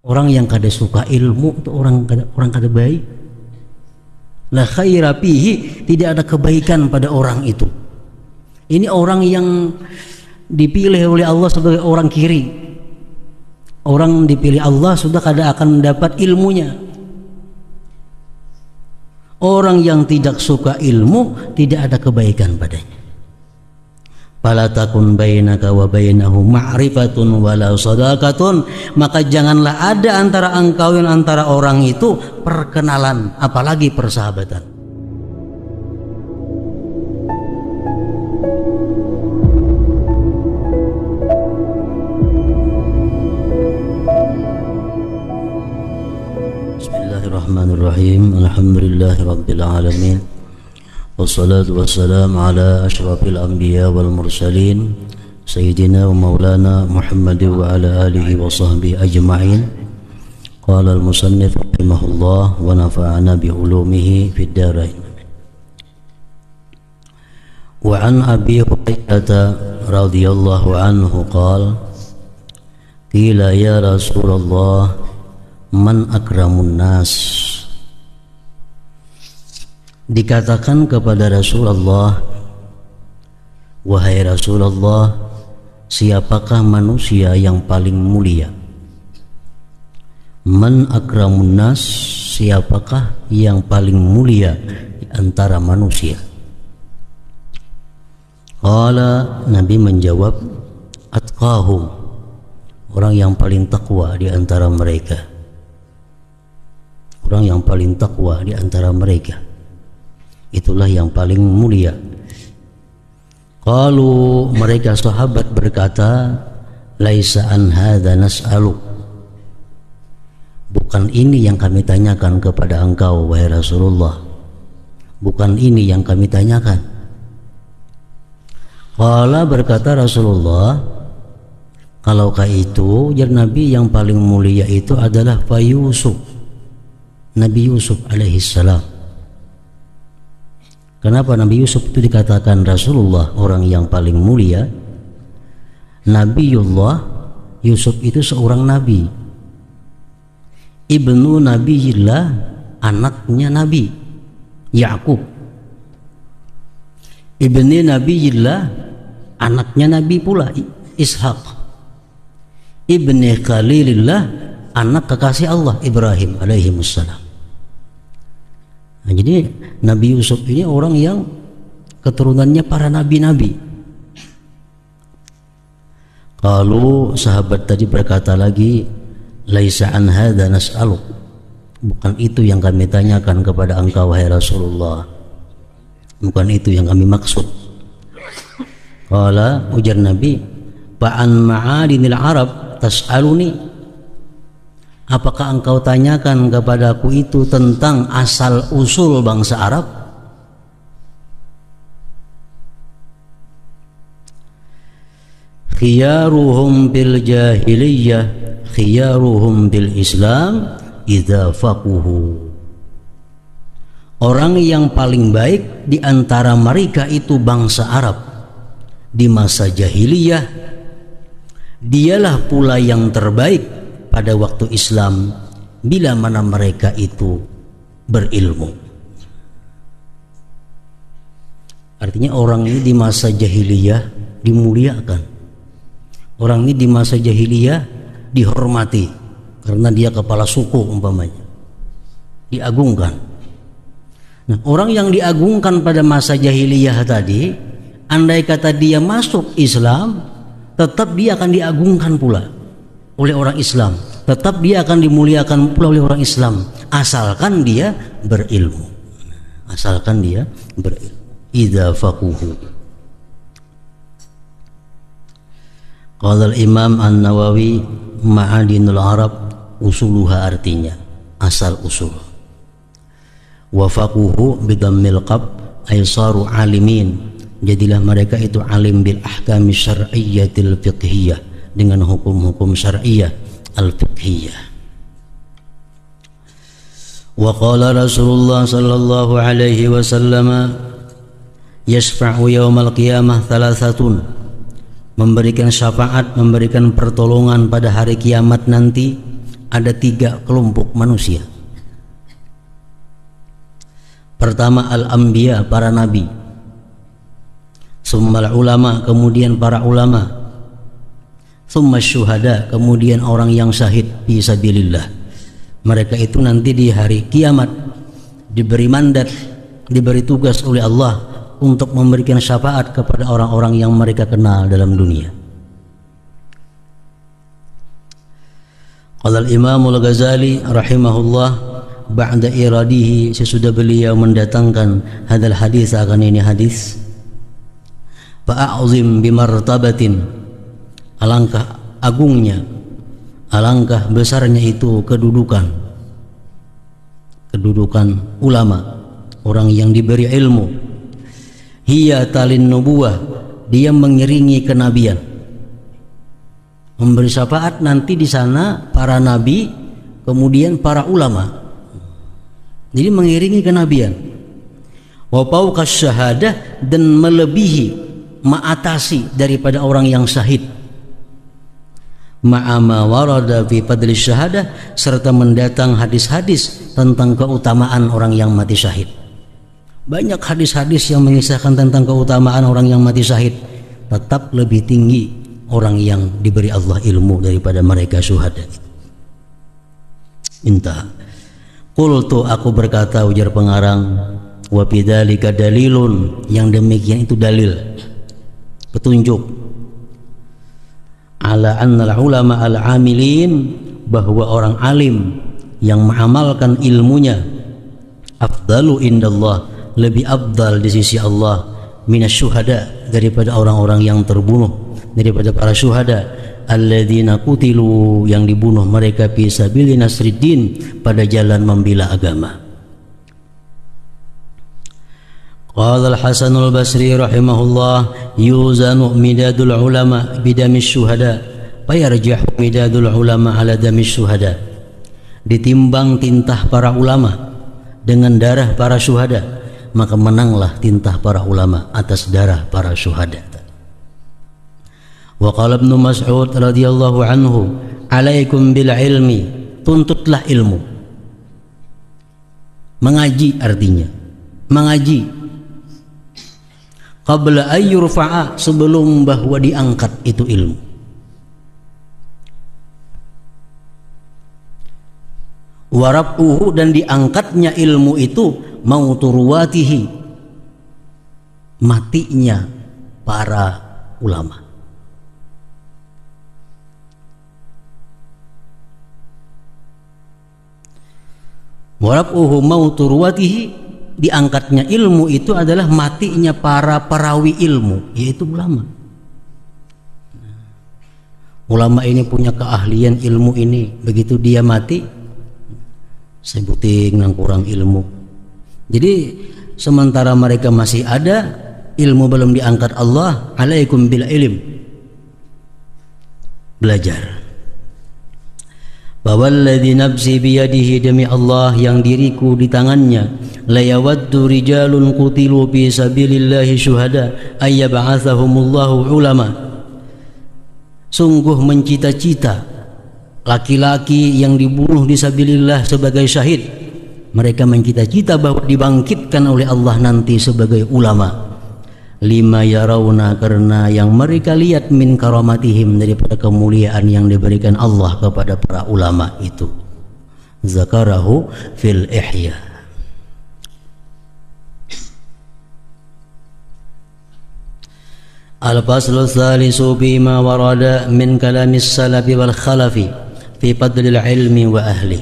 Orang yang kada suka ilmu itu orang kada baik. La khaira fihi, tidak ada kebaikan pada orang itu. Ini orang yang dipilih oleh Allah sebagai orang kiri. Orang dipilih Allah sudah kada akan mendapat ilmunya. Orang yang tidak suka ilmu tidak ada kebaikan padanya. Fala takun bainaka wa bainahu ma'rifatun wala sadaqatun, maka janganlah ada antara engkau dan antara orang itu perkenalan, apalagi persahabatan. Bismillahirrahmanirrahim. Alhamdulillahirabbil alamin. Wassalatu wassalamu ala asyrafil anbiya wal mursalin sayyidina wa maulana Muhammad wa ala alihi wa sahbihi ajma'in. Qala al-musannif rahimahullah wa nafa'ana bi ulumihi fid dharain. Wa an Abi Hurairah radhiyallahu anhu qala qila ya Rasulullah man akramun nas. Dikatakan kepada Rasulullah, wahai Rasulullah, siapakah manusia yang paling mulia? Man akramun nas, siapakah yang paling mulia di antara manusia? Qala, Nabi menjawab, atqahum, orang yang paling takwa di antara mereka. Orang yang paling takwa di antara mereka, itulah yang paling mulia. Qalu, mereka sahabat berkata, laisa an hadza nas'alu, bukan ini yang kami tanyakan kepada engkau wahai Rasulullah, bukan ini yang kami tanyakan. Qala, berkata Rasulullah, kalaukah itu, jar Nabi, yang paling mulia itu adalah fa Yusuf, Nabi Yusuf alaihissalam. Kenapa Nabi Yusuf itu dikatakan Rasulullah orang yang paling mulia? Nabiullah Yusuf itu seorang nabi, ibnu Nabiyillah, anaknya Nabi Yakub. Ibni Nabiyillah, anaknya Nabi pula Ishaq. Ibni Khalilillah, anak kekasih Allah Ibrahim alaihimussalam. Nah, jadi Nabi Yusuf ini orang yang keturunannya para nabi-nabi. Kalau sahabat tadi berkata lagi, laisa an hadza nas'aluk, bukan itu yang kami tanyakan kepada engkau wahai Rasulullah, bukan itu yang kami maksud. Qala, ujar Nabi, fa'an ma'adinil Arab tas'aluni, apakah engkau tanyakan kepadaku itu tentang asal usul bangsa Arab? Khiyaruhum bil jahiliyah, khiyaruhum bil Islam idza faquhu. Orang yang paling baik di antara mereka itu bangsa Arab di masa jahiliyah, dialah pula yang terbaik pada waktu Islam bila mana mereka itu berilmu. Artinya orang ini di masa jahiliyah dimuliakan, orang ini di masa jahiliyah dihormati karena dia kepala suku umpamanya, diagungkan. Nah, orang yang diagungkan pada masa jahiliyah tadi, andai kata dia masuk Islam, tetap dia akan diagungkan pula oleh orang Islam, tetap dia akan dimuliakan pula oleh orang Islam, asalkan dia berilmu, asalkan dia berilmu. Idza faquhu. Qala al-Imam An-Nawawi, ma'adinul Arab usuluha, artinya asal usul. Wa faquhu bidammil qab ay saru alimin, jadilah mereka itu alim bil ahkami syar'iyyatil fiqhiyah, dengan hukum-hukum syar'iyah al-fiqhiyah. Wa qala Rasulullah sallallahu alaihi wasallam, yashfa'u yaumal qiyamah thalathatun, memberikan syafaat, memberikan pertolongan pada hari kiamat nanti ada 3 kelompok manusia. Pertama al-anbiya, para nabi. Summal ulama, kemudian para ulama. Summa syuhada, kemudian orang yang syahid fi sabilillah. Mereka itu nanti di hari kiamat diberi mandat, diberi tugas oleh Allah untuk memberikan syafaat kepada orang-orang yang mereka kenal dalam dunia. Qala al-Imam al-Ghazali rahimahullah ba'da iradihi, sesudah beliau mendatangkan hadal hadis, akan ini hadis, fa'azim bimartabatin, alangkah agungnya, alangkah besarnya itu kedudukan ulama, orang yang diberi ilmu. Hiya talin nubuwah, dia mengiringi kenabian, memberi syafaat nanti di sana para nabi, kemudian para ulama. Jadi mengiringi kenabian. Wa fauqas syahadah, dan melebihi, mengatasi daripada orang yang syahid. Ma'ama warada fi fadli syahadah, serta mendatang hadis-hadis tentang keutamaan orang yang mati syahid. Banyak hadis-hadis yang mengisahkan tentang keutamaan orang yang mati syahid. Tetap lebih tinggi orang yang diberi Allah ilmu daripada mereka syuhada. Intah. Qultu, aku berkata, ujar pengarang, wa bidzalika dalilun, yang demikian itu dalil, petunjuk, ala annal ulama al-amilin, bahwa orang alim yang mengamalkan ilmunya, afdalu indallah, lebih afdal di sisi Allah, minasyuhada, daripada orang-orang yang terbunuh, daripada para syuhada, alladzina qutilu, yang dibunuh mereka fi sabili nasriddin, pada jalan membela agama. Qala al-Hasan al-Basri rahimahullah, yuzanu midadul ulama bidamis syuhada, fayarjahu midadul ulama ala damis syuhada. Ditimbang tintah para ulama dengan darah para syuhada, maka menanglah tintah para ulama atas darah para syuhada. Wa qala Ibnu Mas'ud radhiyallahu anhu, alaikum bil ilmi, tuntutlah ilmu. Mengaji artinya, mengaji. Qabla ayyurfa'a, sebelum bahwa diangkat itu ilmu. Warab'uhu, dan diangkatnya ilmu itu, mautu ruwatihi, matinya para ulama. Warab'uhu mautu ruwatihi, diangkatnya ilmu itu adalah matinya para perawi ilmu, yaitu ulama. Ulama ini punya keahlian ilmu ini, begitu dia mati, sebuting nang kurang ilmu. Jadi sementara mereka masih ada, ilmu belum diangkat Allah, alaikum bil ilm, belajar. Bawalladzi nafsi biyadihi, demi Allah yang diriku di tangannya, la yawaddu rijalun qutilu fi sabilillahi syuhada ayyab'atsahumullahu ulama. Sungguh mencita-cita laki-laki yang dibunuh di sabilillah sebagai syahid, mereka mencita-cita bahwa dibangkitkan oleh Allah nanti sebagai ulama. Lima yarawna, karena yang mereka lihat, min karamatihim, daripada kemuliaan yang diberikan Allah kepada para ulama itu. Zakarahu fil ihya. Al-faslu tsalisu bima warada min kalamis salafi wal khalafi fi fadlil ilmi wa ahli.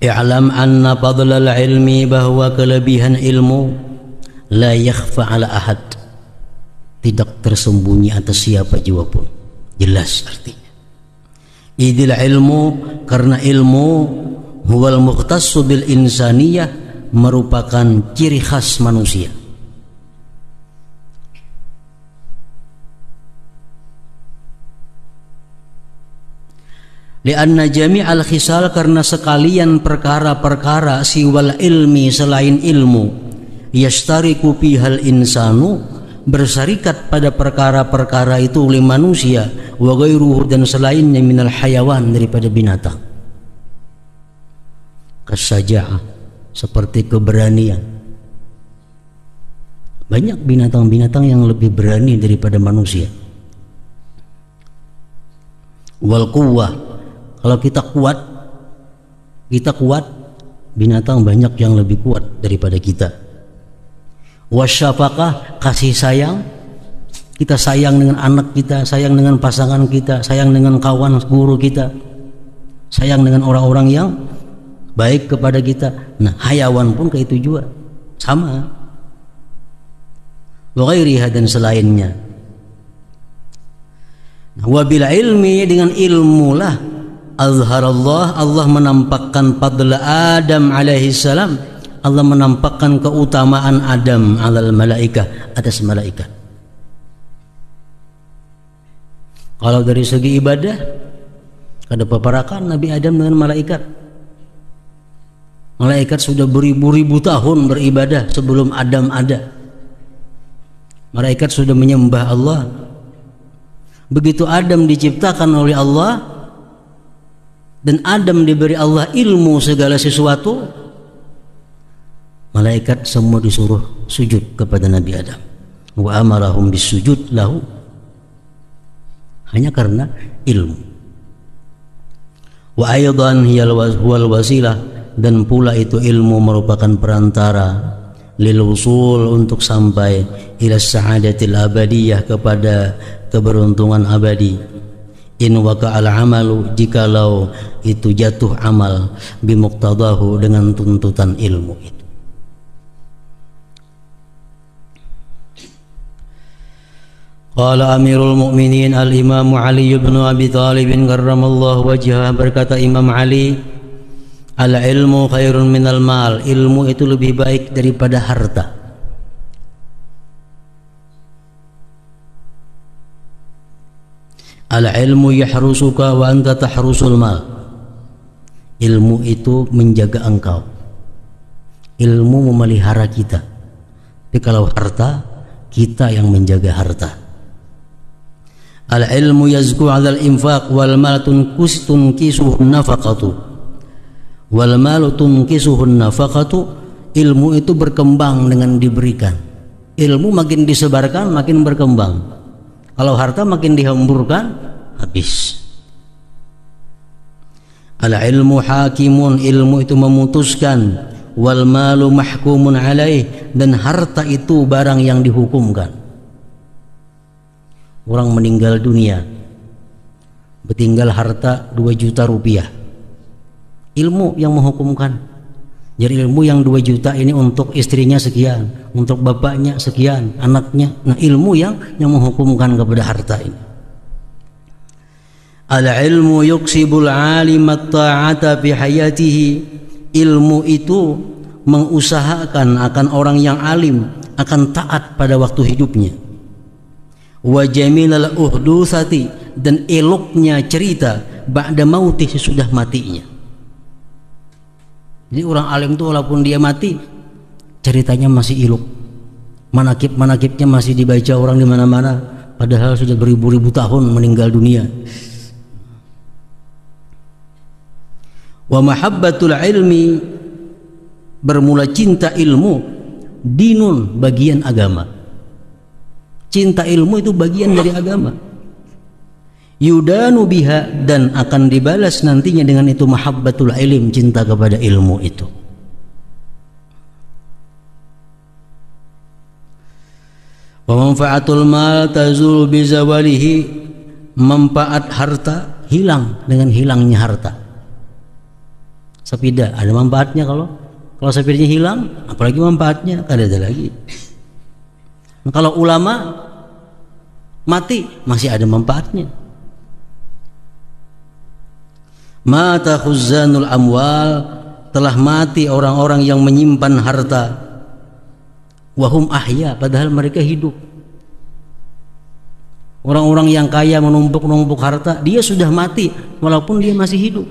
I'lam anna fadlal ilmi, bahwa kelebihan ilmu, la yakhfa ala ahad, tidak tersembunyi atas siapa jua pun, jelas artinya. Idil ilmu, karena ilmu, huwal mukhtassu bil insaniyah, merupakan ciri khas manusia. Lianna jami'al khisal, karena sekalian perkara-perkara, siwal ilmi, selain ilmu, yashtariku bihal insanu, bersarikat pada perkara-perkara itu oleh manusia, wa ghairuhu dan selainnya minal hayawan daripada binatang. Kasaja'ah seperti keberanian. Banyak binatang-binatang yang lebih berani daripada manusia. Wal quwwah, kalau kita kuat, binatang banyak yang lebih kuat daripada kita. Wasyafaqah, kasih sayang, kita sayang dengan anak kita, sayang dengan pasangan kita, sayang dengan kawan guru kita, sayang dengan orang-orang yang baik kepada kita. Nah, hayawan pun kayak itu juga sama. Wa ghairiha dan selainnya. Wa bil ilmi, dengan ilmu lah azharallah, Allah menampakkan fadla Adam alaihi salam, Allah menampakkan keutamaan Adam alal malaikah, atas malaikat. Kalau dari segi ibadah, ada peperakan Nabi Adam dengan malaikat. Malaikat sudah beribu-ribu tahun beribadah sebelum Adam ada. Malaikat sudah menyembah Allah. Begitu Adam diciptakan oleh Allah dan Adam diberi Allah ilmu segala sesuatu, malaikat semua disuruh sujud kepada Nabi Adam. Wa amarahum bisujud lahu, hanya karena ilmu. Wa aidan huwal wasilah, dan pula itu ilmu merupakan perantara lil wusul, untuk sampai ila sa'adatil abadiyah, kepada keberuntungan abadi. In waqa'al amalu, jikalau itu jatuh amal, bimuqtadahu, dengan tuntutan ilmu itu. Qala Amirul Mukminin Al-Imam Ali bin Abi Thalib karramallahu wajhah, berkata Imam Ali, al-ilmu khairun minal mal, ilmu itu lebih baik daripada harta. Al-ilmu yahrusuka wa anta tahrusul mal, ilmu itu menjaga engkau, ilmu memelihara kita. Tapi kalau harta, kita yang menjaga harta. Al-ilmu yazku 'alal infaq wal mal tunkisuhu nafaqatu, wal malu tunkisuhun nafaqatu, ilmu itu berkembang dengan diberikan. Ilmu makin disebarkan makin berkembang. Kalau harta makin dihamburkan, habis. Al ilmu hakimun, ilmu itu memutuskan. Wal malu mahkumun alaih, dan harta itu barang yang dihukumkan. Orang meninggal dunia, bertinggal harta 2 juta rupiah, ilmu yang menghukumkan. Jadi ilmu yang 2 juta ini untuk istrinya sekian, untuk bapaknya sekian, anaknya. Nah, ilmu yang menghukumkan kepada harta ini. Al-ilmu yuksibul alimat ta'ata fi hayatihi, ilmu itu mengusahakan akan orang yang alim akan taat pada waktu hidupnya. Wa jamilal uhdutsati, dan eloknya cerita ba'da mautih, sesudah matinya. Jadi orang alim itu walaupun dia mati, ceritanya masih ilok, manakib-manakibnya masih dibaca orang di mana-mana, padahal sudah beribu-ribu tahun meninggal dunia. Wa mahabbatul ilmi, bermula cinta ilmu, dinun, bagian agama. Cinta ilmu itu bagian dari agama. Yudanu biha, dan akan dibalas nantinya dengan itu mahabbatul ilm, cinta kepada ilmu itu. Wa manfaatul mal tazul bizawalihi, manfaat harta hilang dengan hilangnya harta. Sepeda ada manfaatnya, kalau sepedanya hilang, apalagi manfaatnya kada ada lagi. Kalau ulama mati, masih ada manfaatnya. Mata khuzanul amwal, telah mati orang-orang yang menyimpan harta. Wahum ahya, padahal mereka hidup. Orang-orang yang kaya menumpuk-numpuk harta, dia sudah mati walaupun dia masih hidup.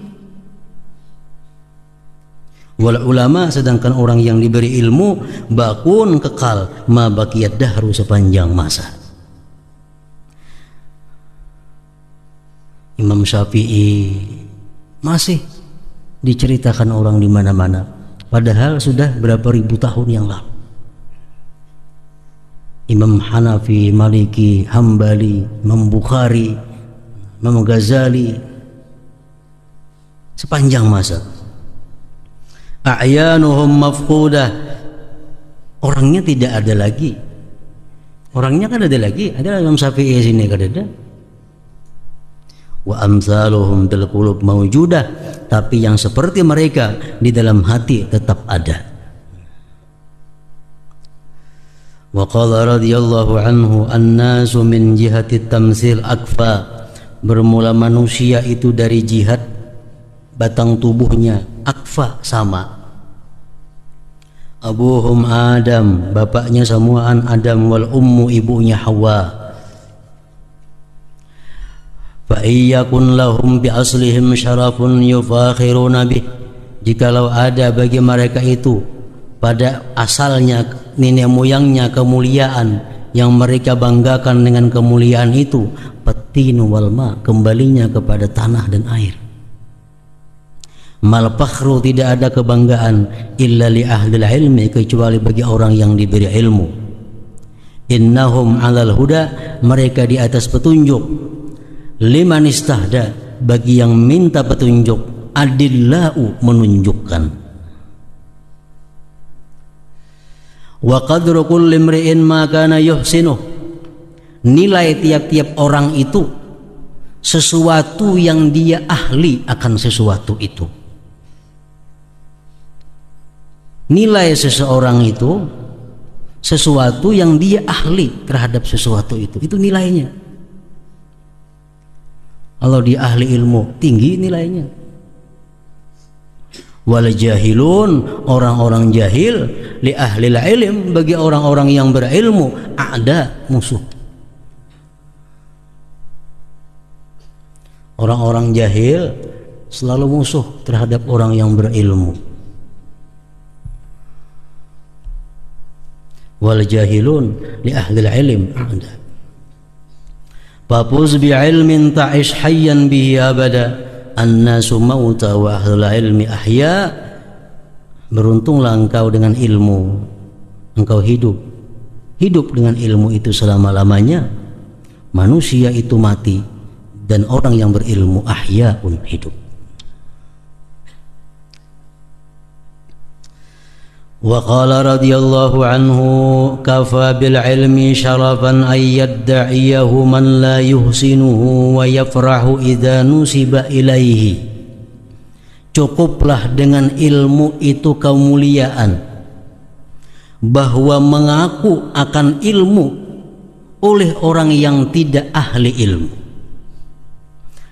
Wal ulama, sedangkan orang yang diberi ilmu, bakun, kekal, ma baqiyad dahru, sepanjang masa. Imam Syafi'i masih diceritakan orang di mana-mana, padahal sudah berapa ribu tahun yang lalu. Imam Hanafi, Maliki, Hambali, Imam Bukhari, Imam Ghazali, sepanjang masa. A'yanuhum mafqudah, orangnya tidak ada lagi. Orangnya kan ada lagi, ada Imam Syafi'i sini kan ada. Wa amsaluhum fil qulub mawjudah, tapi yang seperti mereka di dalam hati tetap ada. Wa qala radhiyallahu anhu an-nasu min jihati tamsil akfa, bermula manusia itu dari jihad batang tubuhnya akfa sama. Abuhum Adam, bapaknya samuan Adam, wal ummu ibunya Hawa. Fa iyyakun lahum bi aslihim syarafun yufakhiruna bih, jikalau ada bagi mereka itu pada asalnya nenek moyangnya kemuliaan yang mereka banggakan dengan kemuliaan itu, patinu wal ma, kembalinya kepada tanah dan air. Mal fakhru, tidak ada kebanggaan illa li ahlil ilmi, kecuali bagi orang yang diberi ilmu. Innahum alal huda, mereka di atas petunjuk. Liman istahda, bagi yang minta petunjuk. Adillau, menunjukkan. Wa qadru kulli imri'in ma kana yuhsinuh, nilai tiap-tiap orang itu sesuatu yang dia ahli akan sesuatu itu. Nilai seseorang itu sesuatu yang dia ahli terhadap sesuatu itu nilainya. Kalau dia ahli ilmu, tinggi nilainya. Wal jahilun, orang-orang jahil, li ahlil ilm, bagi orang-orang yang berilmu, ada musuh. Orang-orang jahil selalu musuh terhadap orang yang berilmu. Wal jahilun li ahlil ilm ada. Fafuz bi ilmin ta'ish hayyan bihi abada, annasu mauta wa ahlul ilmi ahya. Beruntunglah engkau dengan ilmu, engkau hidup dengan ilmu itu selama-lamanya. Manusia itu mati dan orang yang berilmu ahya pun hidup. Wa qala radhiyallahu anhu kafa bil ilmi syarafan ay yadda'iyahu man la yuhsinuhu wa yafrahu idza nusiba ilaihi. Cukuplah dengan ilmu itu kemuliaan, bahwa mengaku akan ilmu oleh orang yang tidak ahli ilmu,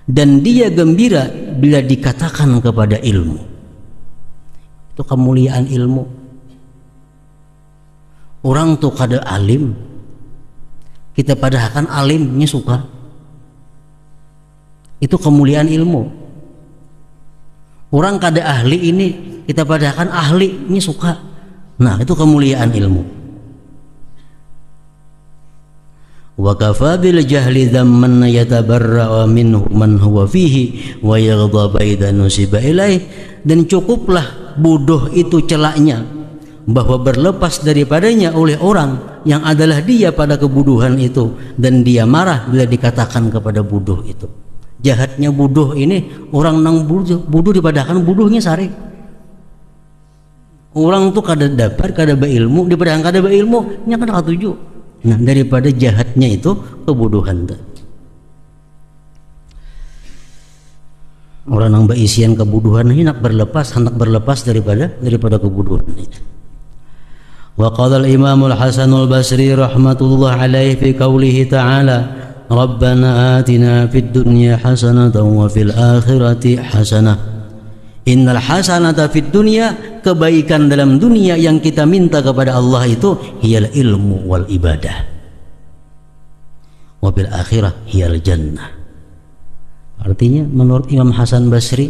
dan dia gembira bila dikatakan kepada ilmu. Itu kemuliaan ilmu. Orang tuh kada alim, kita padahkan alimnya suka. Itu kemuliaan ilmu. Orang kada ahli ini, kita padahkan ahlinya suka. Nah, itu kemuliaan ilmu. Wa kafa bil jahli dhamman yatabarra minhu man huwa fihi wa yaghdab idza nusiba ilaih, dan cukuplah bodoh itu celaknya, bahwa berlepas daripadanya oleh orang yang adalah dia pada kebodohan itu, dan dia marah bila dikatakan kepada bodoh itu. Jahatnya bodoh ini, orang nang bodoh dipadahkan bodohnya sari. Orang tuh kada dapat, kada berilmu, dipadahkan kada berilmu, nya kada katuju. Nah, daripada jahatnya itu kebodohan tuh. Orang nang beisian kebodohan ini hendak berlepas daripada kebodohan itu. Wa qala al-Imam al-Hasan al-Basri rahmatullah alaihi fi qoulihi ta'ala Rabbana atina fid dunya hasanatan wa fil akhirati hasanah. Innal hasanata fid dunya, kebaikan dalam dunia yang kita minta kepada Allah itu hiyal ilmu wal ibadah. Wa bil akhirah hiyal jannah. Artinya menurut Imam Hasan Basri,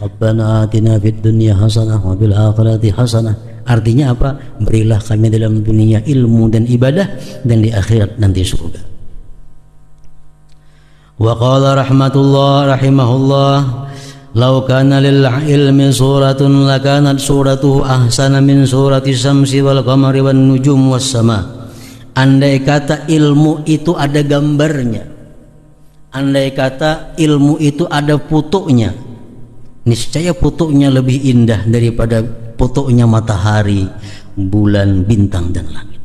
Rabbana atina fid dunya hasanah wa bil akhirati hasanah. Artinya apa? Berilah kami dalam dunia ilmu dan ibadah, dan di akhirat nanti surga. Wa qala rahimahullah, law kana lil ilmi suratun lakanat suratuhu ahsana min surati syamsi wal qamari wan nujum was sama. Andai kata ilmu itu ada gambarnya, andai kata ilmu itu ada fotonya, niscaya fotonya lebih indah daripada fotonya matahari, bulan, bintang dan langit.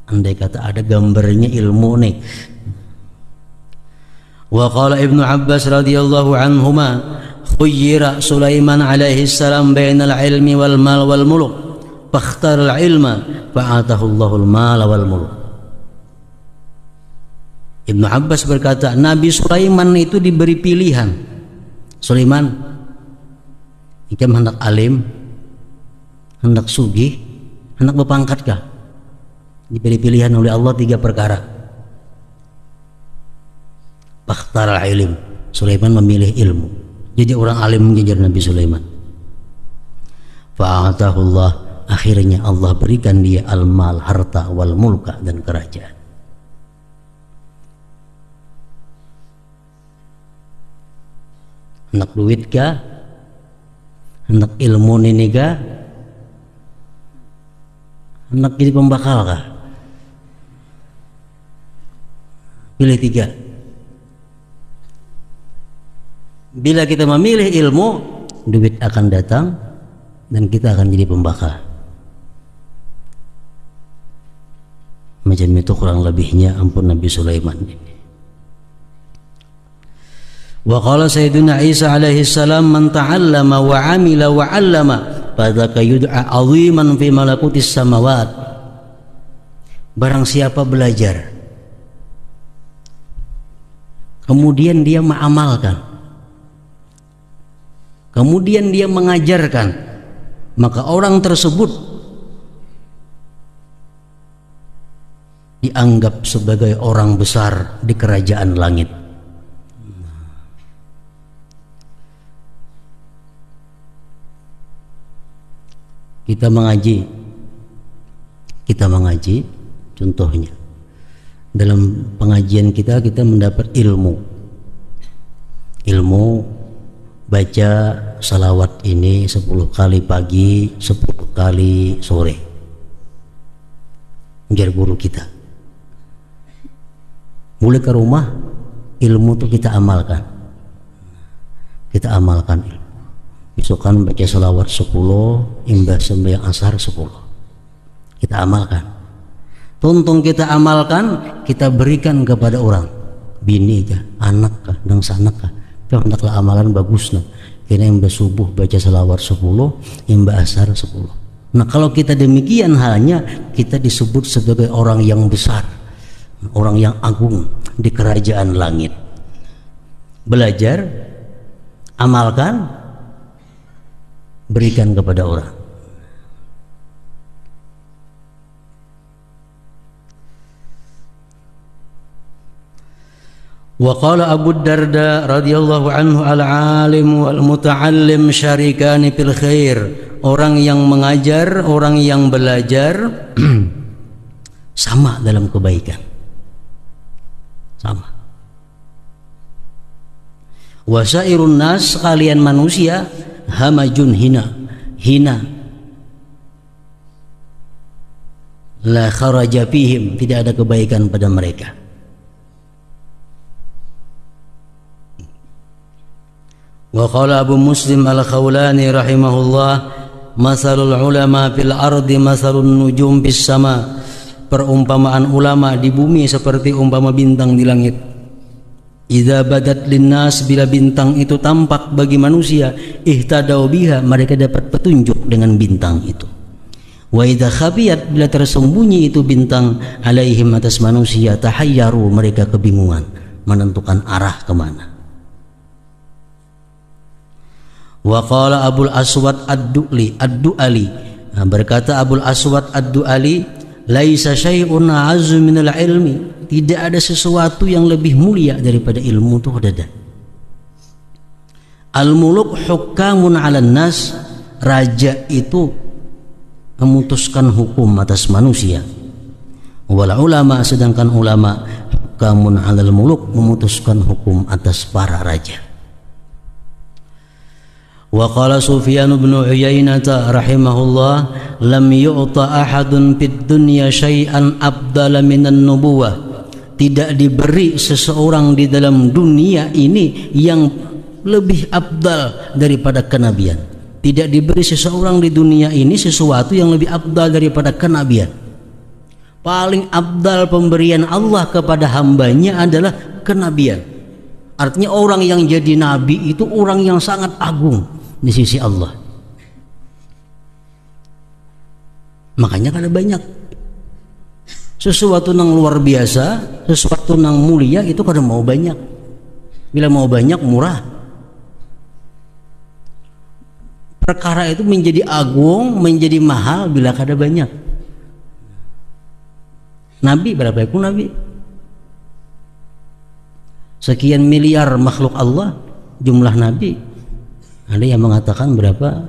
Andai kata ada gambarnya ilmu nih. Wa qala Ibnu Abbas radhiyallahu anhuma, khuyyira Sulaiman alaihi salam bainal ilmi wal mal wal muluk, fakhtara al ilma fa'atahu Allahul mal wal muluk. Ibnu Abbas berkata, Nabi Sulaiman itu diberi pilihan. Sulaiman, ikam hendak alim, hendak sugih, hendak berpangkatkah? Diberi pilihan oleh Allah 3 perkara. Fakhtara ilm, Sulaiman memilih ilmu. Jadi orang alim mengejar Nabi Sulaiman. Fa'atahullah, akhirnya Allah berikan dia al-mal, harta, wal mulka dan kerajaan. Hendak duit kah? Hendak ilmu ini kah? Hendak jadi pembakal kah? Pilih 3. Bila kita memilih ilmu, duit akan datang dan kita akan jadi pembakal. Macam itu kurang lebihnya ampun Nabi Sulaiman ini. Wa qala Sayyiduna Isa alaihi salam, man ta'allama wa 'amila wa 'allama fadzaka yud'a 'aziman fi malakutis samawat. Barang siapa belajar kemudian dia mengamalkan, kemudian dia mengajarkan, maka orang tersebut dianggap sebagai orang besar di kerajaan langit. Kita mengaji, contohnya dalam pengajian kita mendapat ilmu baca salawat ini 10 kali pagi, 10 kali sore. Biar guru kita. Mulai ke rumah, ilmu itu kita amalkan. Kita amalkan ilmu. Besokan baca salawat 10, imbas sembahyang asar 10. Kita amalkan. Tuntung kita amalkan, kita berikan kepada orang. Bini kah, anak kah, dan sanak kah. Hendaklah amalan bagus nah. Kena imbas subuh baca salawat 10, imbas asar 10. Nah kalau kita demikian halnya, kita disebut sebagai orang yang besar, orang yang agung di kerajaan langit. Belajar, amalkan, berikan kepada orang. Wa qala Abu Darda radhiyallahu anhu, al-alim wal muta'allim syarikani fil khair. Orang yang mengajar, orang yang belajar sama dalam kebaikan. Sama. Wa sairun nas, kalian manusia, hamajun hina. La kharaja fihim, tidak ada kebaikan pada mereka. Wa qala Abu Muslim al-Khawlani rahimahullah, masalul ulama fil ardi masalun nujum bis sama. Perumpamaan ulama di bumi seperti umpama bintang di langit. Idza badat linnas, bila bintang itu tampak bagi manusia, ihtadau biha, mereka dapat petunjuk dengan bintang itu. Wa idza khafiyat, bila tersembunyi itu bintang alaihim, atas manusia, tahayyaru, mereka kebingungan menentukan arah kemana. Wa qala Abul Aswad ad-Du'ali, berkata Abul Aswad ad-Du'ali, laisa syai'un a'azzu minal ilmi, tidak ada sesuatu yang lebih mulia daripada ilmu itu ada. Al-muluk hukamun 'alan nas, raja itu memutuskan hukum atas manusia. Wal ulama, sedangkan ulama hukamun 'alal muluk, memutuskan hukum atas para raja. Wa qala Sufyan bin Uyainah rahimahullah, lam yu'ta ahadun fid dunya syai'an afdala minan nubuwah. Tidak diberi seseorang di dalam dunia ini yang lebih afdal daripada kenabian. Tidak diberi seseorang di dunia ini sesuatu yang lebih afdal daripada kenabian. Paling afdal pemberian Allah kepada hambanya adalah kenabian. Artinya orang yang jadi nabi itu orang yang sangat agung di sisi Allah. Makanya kada banyak sesuatu yang luar biasa, sesuatu yang mulia itu kada mau banyak. Bila mau banyak murah. Perkara itu menjadi agung, menjadi mahal bila kada banyak. Nabi berapa itu nabi? Sekian miliar makhluk Allah jumlah nabi. Ada yang mengatakan berapa?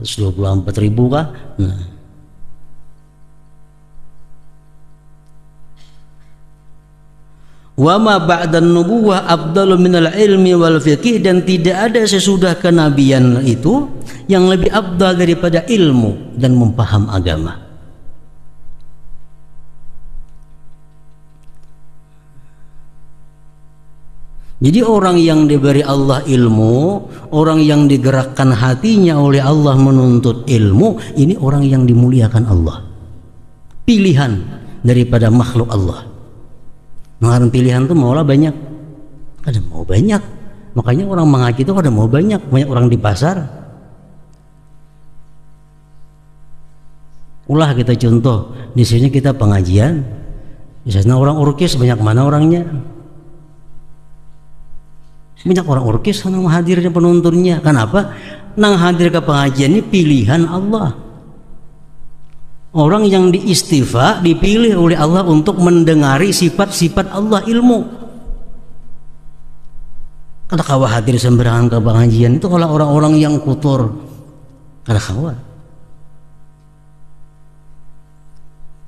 124.000 kah? Nah. Wa ma ba'dan nubuwah afdalu minal ilmi wal fiqih, dan tidak ada sesudah kenabian itu yang lebih afdal daripada ilmu dan memaham agama. Jadi orang yang diberi Allah ilmu, orang yang digerakkan hatinya oleh Allah menuntut ilmu, ini orang yang dimuliakan Allah. Pilihan daripada makhluk Allah. Mengarang pilihan itu maulah banyak. Ada mau banyak. Makanya orang mengaji itu ada mau banyak. Banyak orang di pasar. Ulah kita contoh. Di sini kita pengajian. Misalnya orang Urkis, banyak mana orangnya? Banyak orang Urkis karena hadirnya penontonnya. Kenapa? Nang hadir ke pengajian ini pilihan Allah. Orang yang diistifa dipilih oleh Allah untuk mendengari sifat-sifat Allah, ilmu. Kada kawa hadir sembarangan ke pengajian itu kalau orang-orang yang kotor. Kada kawa.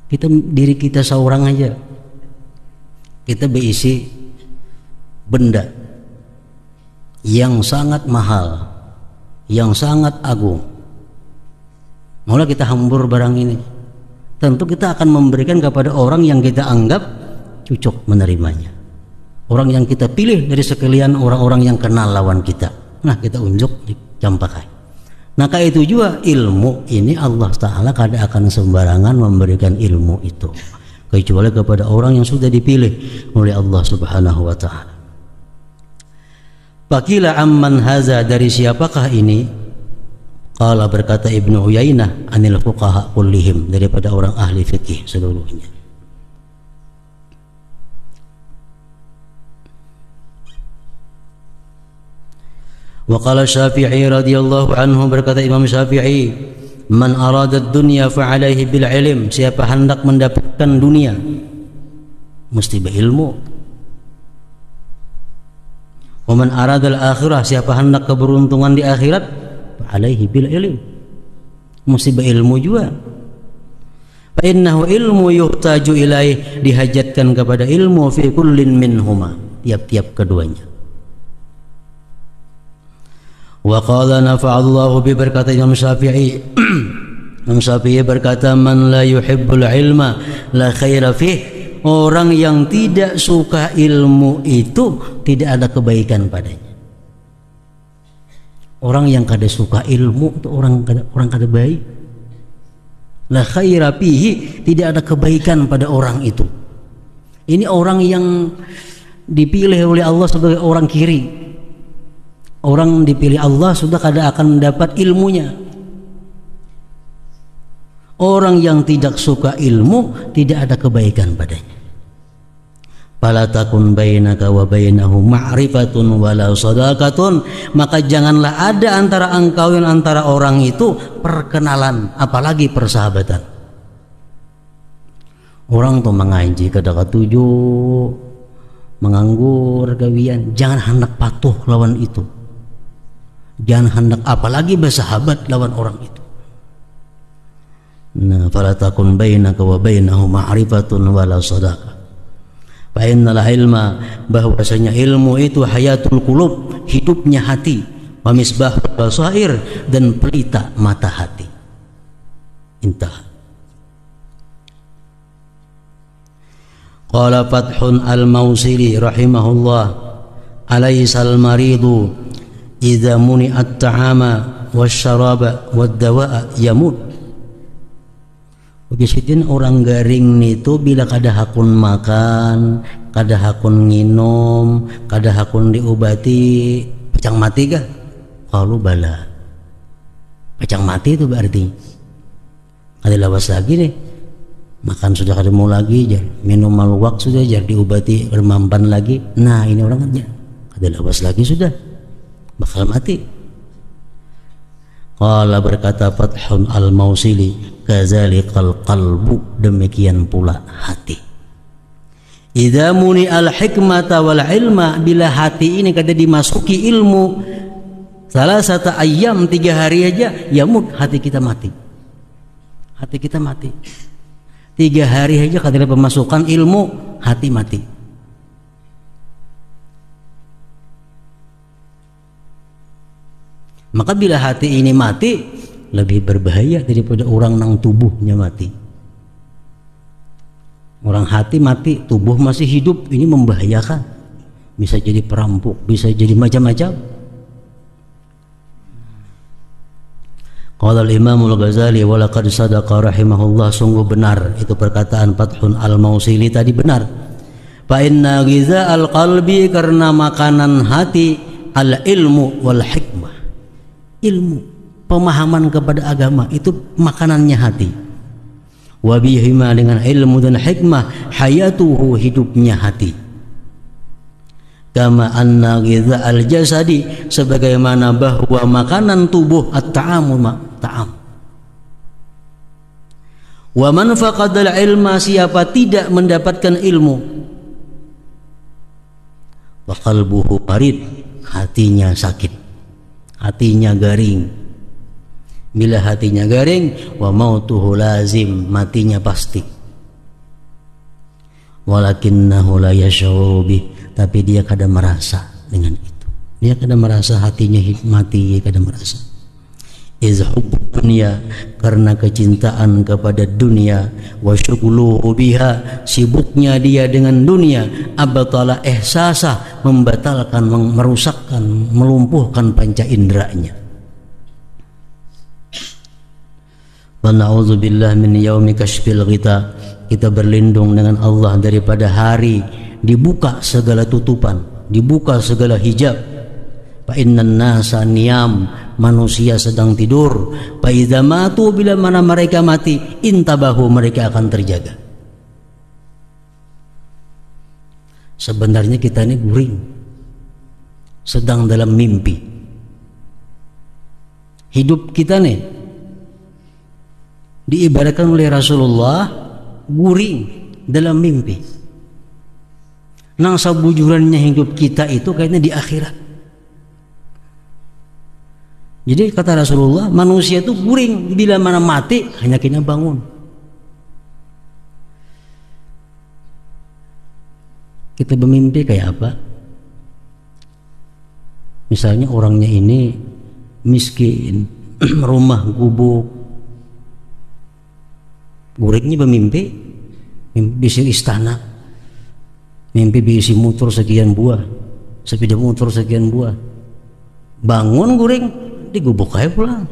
Kita diri kita seorang aja. Kita berisi benda yang sangat mahal, yang sangat agung. Mula kita hambur barang ini, tentu kita akan memberikan kepada orang yang kita anggap cocok menerimanya, orang yang kita pilih dari sekalian orang-orang yang kenal lawan kita. Nah, kita unjuk di campakai. Nah, kayak itu juga ilmu ini Allah Ta'ala kada akan sembarangan memberikan ilmu itu, kecuali kepada orang yang sudah dipilih oleh Allah Subhanahu wa Ta'ala. Fakila amman haza, dari siapakah ini? Qala, berkata Ibnu Uyainah, anil fuqaha kullihim, daripada orang ahli fikih seluruhnya. Wa qala Syafi'i radhiyallahu anhu, berkata Imam Syafi'i, man arada dunya fa alaihi bil ilm, siapa hendak mendapatkan dunia mesti berilmu. Wa man aradal akhirah, siapa hendak keberuntungan di akhirat, alaihi bil ilm, mesti berilmu juga. Fa innahu ilmu yuhtaju ilaih, dihajatkan kepada ilmu fi kullin minhuma, tiap-tiap keduanya. Wa qala nafa'allahu bi, berkata Imam Syafi'i Imam Syafi'i berkata, man la yuhibbul ilma la khaira fih, orang yang tidak suka ilmu itu tidak ada kebaikan padanya. Orang yang kada suka ilmu itu orang kada baik. La khaira fihi, tidak ada kebaikan pada orang itu. Ini orang yang dipilih oleh Allah sebagai orang kiri. Orang dipilih Allah sudah kada akan mendapat ilmunya. Orang yang tidak suka ilmu tidak ada kebaikan padanya. Fala takun bainaka wa bainahu ma'rifatun wala sadaqatun, maka janganlah ada antara engkau dan antara orang itu perkenalan, apalagi persahabatan. Orang tuh mengaji kada tujuh, menganggur gawian, jangan hendak patuh lawan itu. Jangan hendak apalagi bersahabat lawan orang itu. Nah, fala takun bainaka wa bainahu ma'rifatun wala sadaqah. Fa innal ilma, bahwasanya ilmu itu hayatul qulub, hidupnya hati, wa misbahul basair, dan pelita mata hati. Intah. Qala Fathun al-Mausili rahimahullah, alaysal maridu idza muni'at ta'ama wasyaraba wad-dawa'a yamut. Bisidin orang garing itu bila kada hakun makan, kada hakun nginum, kada hakun diobati, pecang mati kah? Kalau bala, pecang mati itu berarti kada lawas lagi nih, makan sudah kada mau lagi, jar minum maluwak sudah, jar diobati remampan lagi. Nah ini orang kan kada lawas lagi sudah, bakal mati. Qala, berkata Fathun al-Mausili, kazalikal qalbu, demikian pula hati. Idza muni al-hikmata wal ilma, bila hati ini kada dimasuki ilmu, salah satu ayam 3 hari aja yamut, hati kita mati. Hati kita mati. 3 hari aja kada ada pemasukan ilmu, hati mati. Maka bila hati ini mati, lebih berbahaya daripada orang nang tubuhnya mati. Orang hati mati, tubuh masih hidup, ini membahayakan. Bisa jadi perampok, bisa jadi macam-macam. Qala al-Imam al-Ghazali, wa laqad sadaqa rahimahullah, sungguh benar itu perkataan Fathun al-Mausili tadi benar. Fa inna ghiza al-qalbi, karena makanan hati al-ilmu wal hikmah. Ilmu, pemahaman kepada agama itu makanannya hati. Wa bihima, dengan ilmu dan hikmah, hayatuhu, hidupnya hati. Kama anna ghidha al-jasadi, sebagaimana bahwa makanan tubuh at-ta'amu, ta'am. Wa man faqadal ilma, siapa tidak mendapatkan ilmu, wa qalbuhu marid, hatinya sakit, hatinya garing. Bila hatinya garing, wa mautuhu lazim, matinya pasti. Walakinnahu la yash'uru bih, tapi dia kada merasa dengan itu. Dia kada merasa hatinya mati, dia kada merasa. Iz hubbud dunya, karena kecintaan kepada dunia, wa syughluhu biha, sibuknya dia dengan dunia, abtala ihsasa, membatalkan, merusakkan, melumpuhkan panca inderanya. Wa na'udzubillah min yaumi kashfil ghita, kita berlindung dengan Allah daripada hari dibuka segala tutupan, dibuka segala hijab. Fa innan nasa niyam, manusia sedang tidur. Fa idza matu, bila mana mereka mati, intabahu, mereka akan terjaga. Sebenarnya kita ini guring, sedang dalam mimpi. Hidup kita nih diibaratkan oleh Rasulullah guring dalam mimpi. Nang sabujurannya hidup kita itu kayaknya di akhirat. Jadi kata Rasulullah, manusia itu guring, bila mana mati hanya kena bangun. Kita bermimpi kayak apa? Misalnya orangnya ini miskin, rumah gubuk, guringnya bermimpi, mimpi bisa istana, mimpi bisa motor sekian buah, sepeda motor sekian buah, bangun guring, digubuk aja pulang.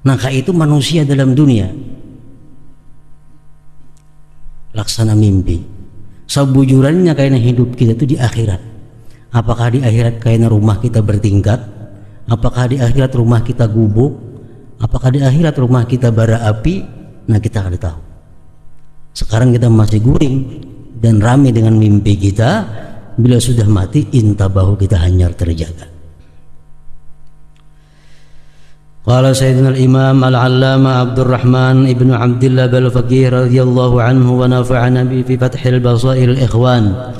Nah kayak itu manusia dalam dunia, laksana mimpi. Sabujurannya kayaknya hidup kita itu di akhirat. Apakah di akhirat kayaknya rumah kita bertingkat? Apakah di akhirat rumah kita gubuk? Apakah di akhirat rumah kita bara api? Nah kita kada tahu. Sekarang kita masih guring dan ramai dengan mimpi kita. Bila sudah mati, intabahu, kita hanyar terjaga. Qala Sayyidina al-Imam al-Allama Abdurrahman ibn Abdillah al-Faqih radhiyallahu anhu wa nafa'ana bi fi fathil basair al-ikhwan.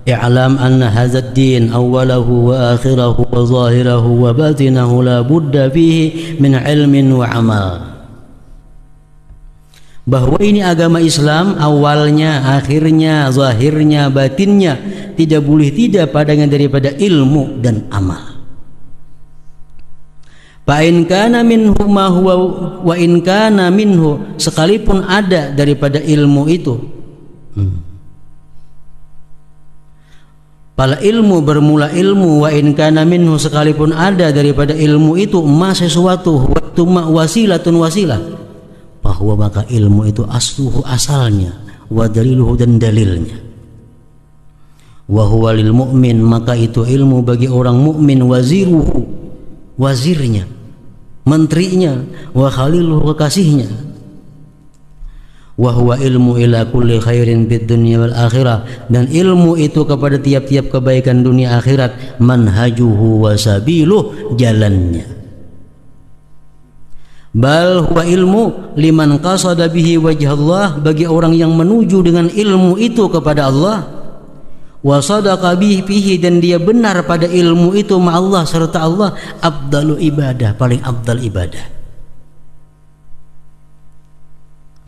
I'lam anna hadha ad-din awwalahu wa akhirahu wa zahirahu wa batinahu la budda fihi min ilmin wa amal. bahwa ini agama Islam, awalnya, akhirnya, zahirnya, batinnya tidak boleh tidak padanya daripada ilmu dan amal. Fa in kana minhu ma huwa wa in kana minhu, sekalipun ada daripada ilmu itu. Pala ilmu bermula ilmu, wa in kana minhu, sekalipun ada daripada ilmu itu ma sesuatu, waktu ma wasilatun wasilah, bahwa maka ilmu itu asluhu asalnya, wa daliluhu dan dalilnya, wa huwa lil mu'min, maka itu ilmu bagi orang mukmin, waziruhu, wazirnya, menterinya, wa khaliluhu, kekasihnya, wa huwa ilmu ila kulli khairin fid dunya wal akhirah, dan ilmu itu kepada tiap-tiap kebaikan dunia akhirat, manhajuhu wa sabiluh, jalannya. Bal huwa ilmu liman qasada bihi wajh Allah, bagi orang yang menuju dengan ilmu itu kepada Allah, wa sadaqa bihi, dan dia benar pada ilmu itu ma Allah, serta Allah, afdalu ibadah, paling afdal ibadah.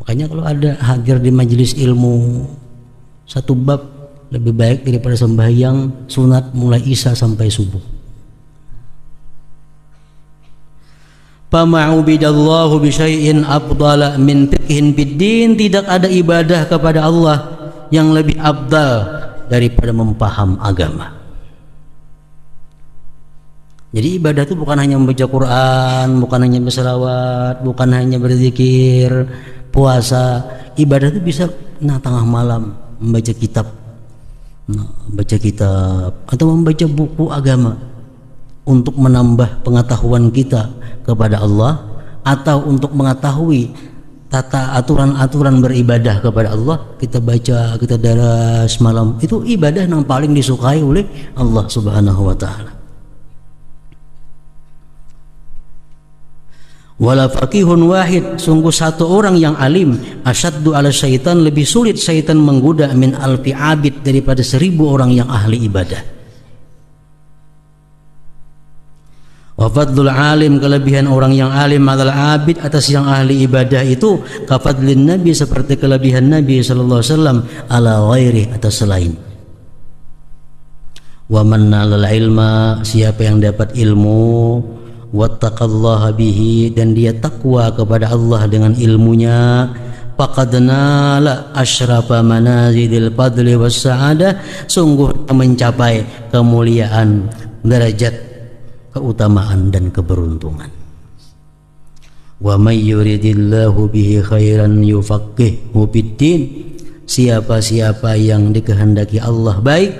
Makanya kalau ada hadir di majelis ilmu satu bab lebih baik daripada sembahyang sunat mulai isya sampai subuh. Fama'ubidallahu bisyai'in afdala min fiqhin biddin, tidak ada ibadah kepada Allah yang lebih afdal daripada mempaham agama. Jadi ibadah itu bukan hanya membaca Quran, bukan hanya berselawat, bukan hanya berzikir, puasa. Ibadah itu bisa tengah malam membaca kitab, atau membaca buku agama untuk menambah pengetahuan kita kepada Allah, atau untuk mengetahui tata aturan-aturan beribadah kepada Allah. Kita baca, kita daras malam, itu ibadah yang paling disukai oleh Allah Subhanahu wa taala. Wala faqihun wahid, sungguh satu orang yang alim, asyaddu ala syaitan, lebih sulit syaitan menggoda, min alfi abid, daripada 1000 orang yang ahli ibadah. Wa fadlul alim, kelebihan orang yang alim, alal abid, atas yang ahli ibadah itu, kafadlin nabi, seperti kelebihan Nabi sallallahu alaihi wasallam, ala ghairi, atas selain. Wa man nalal ilma, siapa yang dapat ilmu, wattaqallaha bihi, dan dia takwa kepada Allah dengan ilmunya, faqad nala asyrafa manazilil fadli was sa'adah, sungguh mencapai kemuliaan, derajat keutamaan dan keberuntungan. Wa may yuridillahu bihi khairan yufaqqihhu biddin, siapa-siapa yang dikehendaki Allah baik,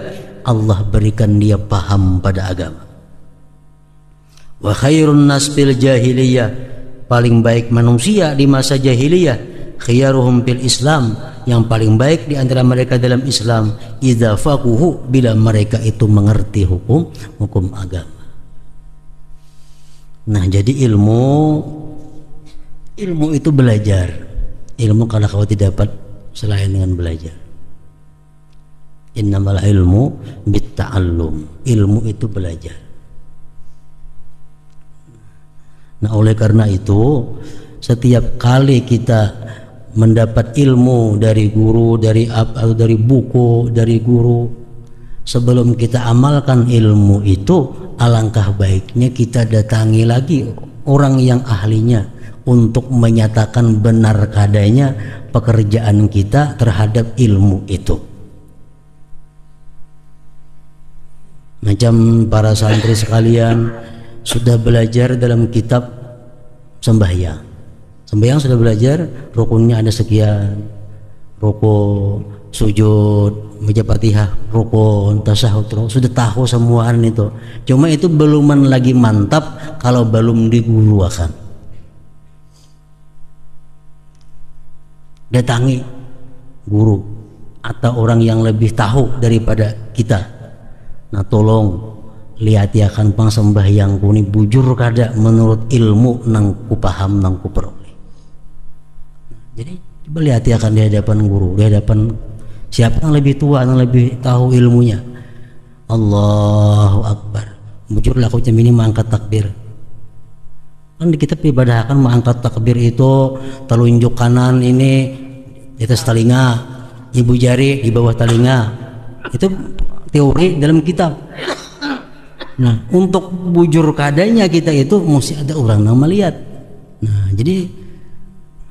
Allah berikan dia paham pada agama. Wa khairun nas fil jahiliyah, paling baik manusia di masa jahiliyah, khiyaruhum fil Islam, yang paling baik di antara mereka dalam Islam, idza faquhu, bila mereka itu mengerti hukum agama. Nah, jadi ilmu itu belajar. Ilmu kalau kau tidak dapat selain dengan belajar. Innamal ilmu bitta'allum, ilmu itu belajar. Nah, oleh karena itu setiap kali kita mendapat ilmu dari guru, dari buku, dari guru, sebelum kita amalkan ilmu itu, alangkah baiknya kita datangi lagi orang yang ahlinya untuk menyatakan benar kadanya pekerjaan kita terhadap ilmu itu. Macam para santri sekalian sudah belajar dalam kitab sembahyang sudah belajar, rukunnya ada sekian, rukun, sujud, baca Fatihah, rukun, tasyahud, sudah tahu semuaan itu. Cuma itu belum lagi mantap kalau belum diguruakan. Datangi guru atau orang yang lebih tahu daripada kita. Nah, tolong lihat ya kan pang sembahyang kuni bujur kada menurut ilmu nang ku paham, nang ku peroleh. Jadi coba lihat ya kan di hadapan guru, di hadapan siapa yang lebih tua, yang lebih tahu ilmunya. Allahu Akbar, bujur laku ini mengangkat takbir. Kan di kitab ibadah kan mengangkat takbir itu telunjuk kanan ini di atas telinga, ibu jari di bawah telinga. Itu teori dalam kitab. Nah, untuk bujur kadanya kita itu mesti ada orang yang melihat. Nah, jadi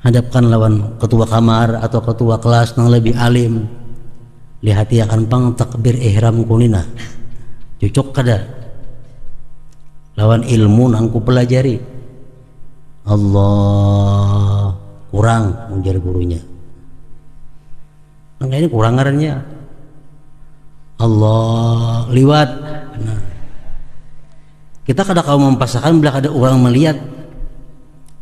hadapkan lawan ketua kamar atau ketua kelas yang lebih alim. Lihat ya kan pang takbir ihram kunina. Cocok kada? Lawan ilmu nang ku pelajari. Allah kurang ujar gurunya. Nah, ini kurang ngarannya. Allah liwat. Nah, kita kada kau mempasakan bila ada orang melihat.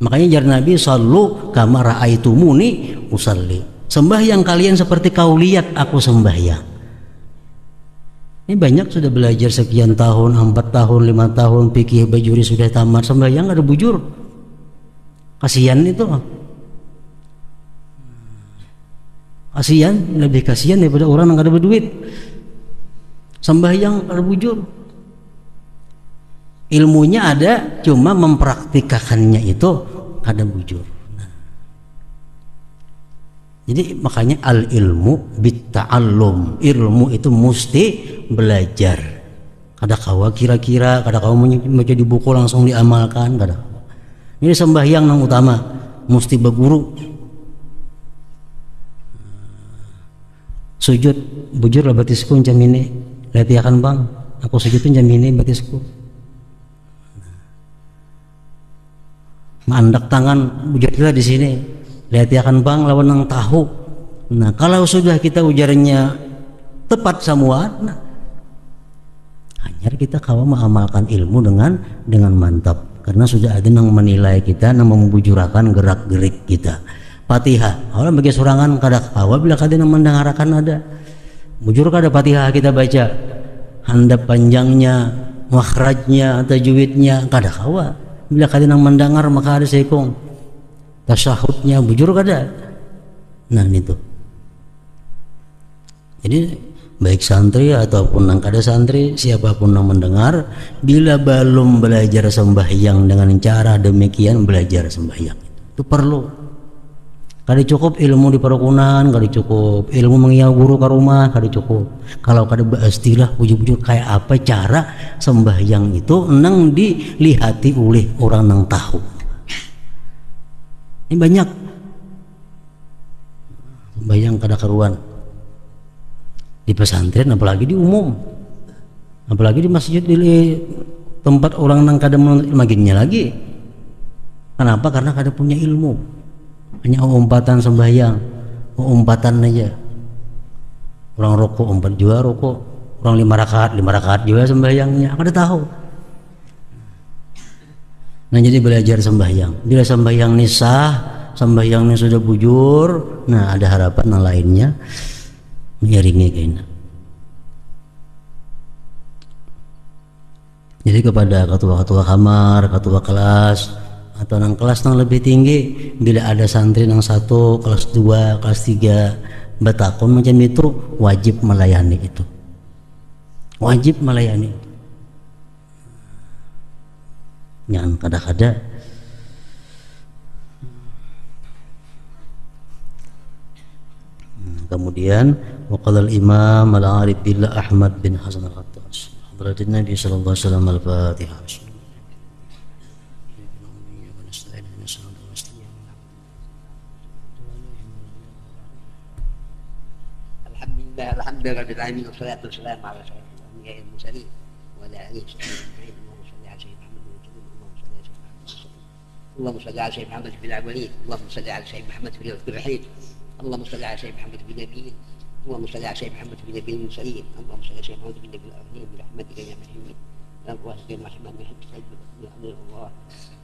Makanya jar Nabi sallu kama raaitumuni usalli. Sembahyang kalian seperti kau lihat aku sembahyang. Ini banyak sudah belajar sekian tahun, 4 tahun, 5 tahun, fikih bajuri sudah tamat, sembahyang ada bujur. Kasihan itu. Kasihan, lebih kasihan daripada orang yang ada berduit. Sembahyang ada bujur. Ilmunya ada, cuma mempraktikkannya itu ada bujur. Nah. Jadi makanya al ilmu bit ta'allum. Ilmu itu mesti belajar. Kada kawa kira-kira, kada kawa baca di buku langsung diamalkan, kada. Ini sembahyang yang utama, mesti berguru. Sujud bujur lah batisku jam ini. Lihat ya kan bang, aku sujud jam ini batisku. Mandak tangan bujurlah di sini. Lihat ya kan bang, lawan yang tahu. Nah, kalau sudah kita ujarnya tepat semua, nah, hanya kita kawa mengamalkan ilmu dengan mantap. Karena sudah ada yang menilai kita, yang membujurakan gerak-gerik kita. Fatihah, orang bagi sorangan kada kawa bila kada yang mendengarkan ada. Bujur kada Fatihah kita baca, handap panjangnya, makhrajnya, tajwidnya kada kawa. Bila kada yang mendengar maka ada sekong. Tasyahudnya bujur kada. Nah itu. Jadi baik santri ataupun yang kada santri, siapapun yang mendengar, bila belum belajar sembahyang dengan cara demikian, belajar sembahyang itu perlu. Kada cukup ilmu di perukunan, kada cukup ilmu mengiau guru ke rumah, kada cukup. Kalau kada beristilah bujur-bujur kayak apa cara sembahyang itu nang dilihati oleh orang yang tahu. Ini banyak sembahyang kada karuan. Di pesantren apalagi di umum, apalagi di masjid, di tempat orang nang kada menuntut ilmunya lagi. Kenapa? Karena kada punya ilmu, hanya umpatan sembahyang, umpatan aja. Orang rokok umpat juga rokok, orang 5 rakaat juga sembahyangnya, kada tahu. Nah jadi belajar sembahyang. Bila sembahyang ini sah, sembahyang ini sudah bujur, nah ada harapan yang lainnya mengiringi kena. Jadi kepada ketua-ketua kamar, ketua kelas atau nang kelas yang lebih tinggi, bila ada santri yang 1, kelas 2, kelas 3 batakon macam itu, wajib melayani itu. Wajib melayani. Jangan kada-kada kemudian waqala al-imam al-arif billah Ahmad bin Hasan al-Qattas hadratin Nabi sallallahu alaihi wasallam al-Fatihah. Alhamdulillah rabbil alamin wassalatu wassalamu ala asyrofil mursalin wa ala alihi wa sahbihi اللهم صل على سيدنا محمد في الأولين، اللهم صل على سيدنا محمد في الرحيم، اللهم صل على سيدنا محمد في النبيين، اللهم صل على سيدنا محمد في النبي المرسلين، اللهم صل على سيدنا محمد في النبي الأخير برحمتك يا رحيم يا الله يا رحمن يحب سيد بأمر الله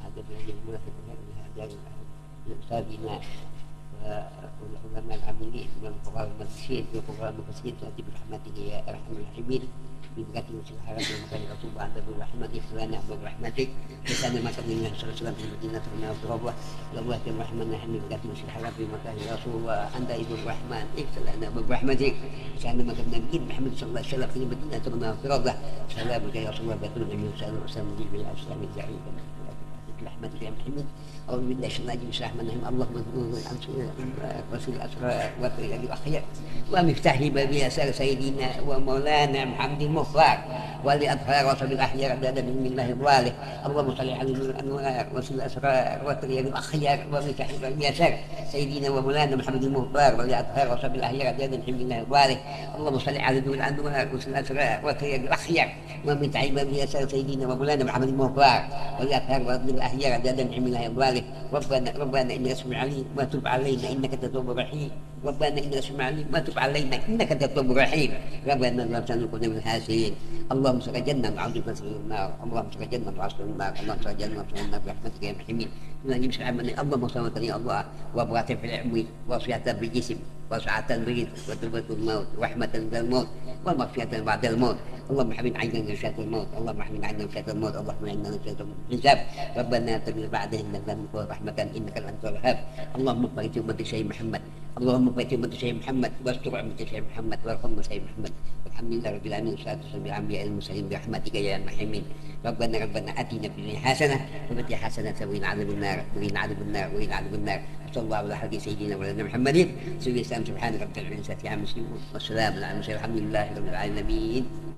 هذا بهذه المناسبة هذا لأستاذنا والعلماء العاملين والفقهاء المدرسين والفقهاء المفسرين تأتي برحمته يا أرحم الراحمين ببركاته وسيل الحرام ومكان رسول الله عند برحمتك فلنا برحمتك وكان ما كان النبي صلى الله عليه وسلم في المدينة من التربة يا الله يا الرحمن نحن ببركاته وسيل الحرام في مكان رسول الله عند ابن الرحمن اغفر لنا برحمتك كان ما كان النبي محمد صلى الله عليه وسلم في المدينة من التربة سلامك يا رسول الله بكل من يسأل وسلم بالأسلام الزعيم برحمتك يا محمد. أعوذ بالله من الشيطان الرجيم. بسم الله الرحمن الرحيم. اللهم انصر رسول الأسرى وطريق الأخيار ومفتاح باب يسار سيدنا ومولانا محمد المختار ولأطهار وصل الأحياء عدد من الله الظالم. اللهم صل على الأنوار رسول الأسرى وطريق الأخيار ومفتاح باب يسار سيدنا ومولانا محمد المختار ولأطهار وصل الأحياء عدد من الله الظالم. اللهم صل على الأنوار رسول الأسرى وطريق الأخيار ومفتاح باب يسار سيدنا ومولانا محمد المختار ولأطهار وصل الأحياء عدد من الله الظالم. ربنا إنك سميع عليم وتب علينا إنك أنت التواب الرحيم. ربنا إنك سميع عليم وتب علينا إنك أنت التواب الرحيم. ربنا لا تنقنا من الحاسدين. اللهم صل جنة وعوذ بك من النار. اللهم صل جنة وعوذ من النار. اللهم صل جنة وعوذ من النار برحمتك يا محمين. نجيب سلام اللهم صل وسلم الله وبركة في العلم وصحة بالجسم وسعة بالرزق وتوبة الموت ورحمة بالموت ومغفرة بعد الموت. اللهم حبيب عنا من شر الموت. اللهم حبيب عنا من شر الموت. اللهم عنا من شر الحساب. ربنا تبارك بعدهم ذنبك ورحمة انك انت الوهاب. اللهم اغفر لأمة سيدنا محمد. اللهم اغفر لأمة سيدنا محمد واستر أمة سيدنا محمد وارحم سيدنا محمد. الحمد لله رب العالمين والصلاة والسلام على الأنبياء المرسلين برحمتك يا محمين. ربنا آتنا في الدنيا حسنة وفي الآخرة حسنة وقنا عذاب النار وقنا عذاب النار وقنا عذاب النار. صلى الله على حبيب سيدنا ولدنا محمد سيدنا سبحان ربك العزة عما يصفون والسلام على المرسلين الحمد لله رب العالمين.